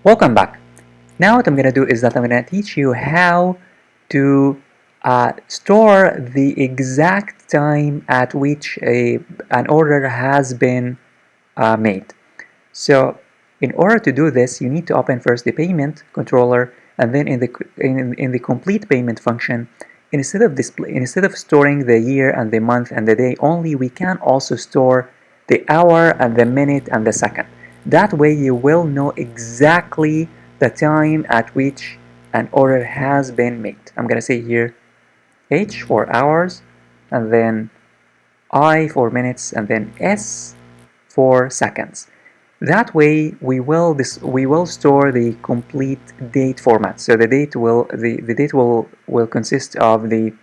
Welcome back. Now what I'm going to do is that I'm going to teach you how to store the exact time at which an order has been made. So in order to do this, you need to open first the payment controller, and then in the complete payment function, instead of storing the year and the month and the day only, we can also store the hour and the minute and the second. That way you will know exactly the time at which an order has been made. I'm gonna say here H for hours, and then I for minutes, and then S for seconds. That way we will store the complete date format. So the date will consist of the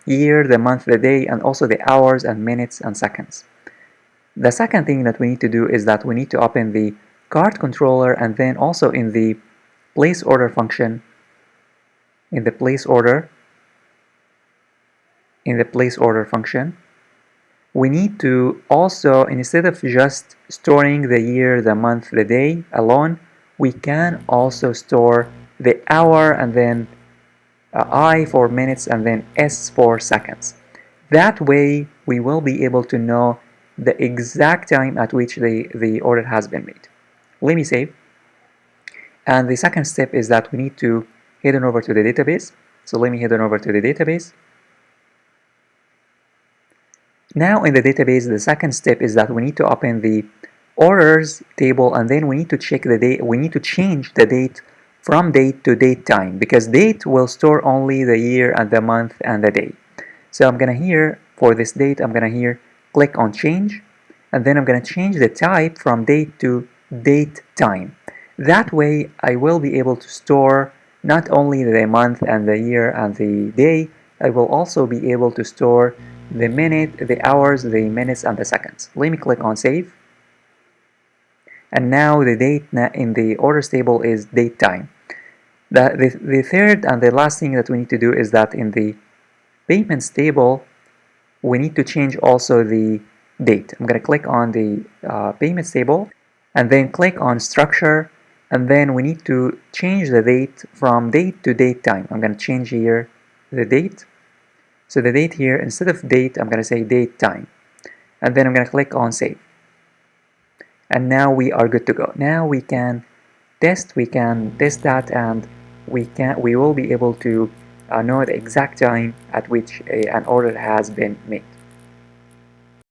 year, the month, the day, and also the hours and minutes and seconds. The second thing that we need to do is that we need to open the cart controller, and then also in the place order function, in the place order function, we need to also, instead of just storing the year, the month, the day alone, we can also store the hour, and then I for minutes, and then S for seconds. That way we will be able to know the exact time at which the order has been made. Let me save. And the second step is that we need to head on over to the database. So let me head on over to the database. Now in the database, the second step is that we need to open the orders table, and then we need to check the date. We need to change the date from date to date time, because date will store only the year and the month and the day. So I'm gonna here, for this date, I'm gonna here click on change, and then I'm gonna change the type from date to date time. That way I will be able to store not only the month and the year and the day, I will also be able to store the minute, the hours, the minutes, and the seconds. Let me click on save. And now the date in the orders table is date time. The third and the last thing that we need to do is that in the payments table, we need to change also the date. I'm going to click on the payments table, and then click on structure, and then we need to change the date from date to date time. I'm going to change here the date. So the date here, instead of date, I'm going to say date time. And then I'm going to click on save. And now we are good to go. Now we can test that, and we will be able to know the exact time at which an order has been made.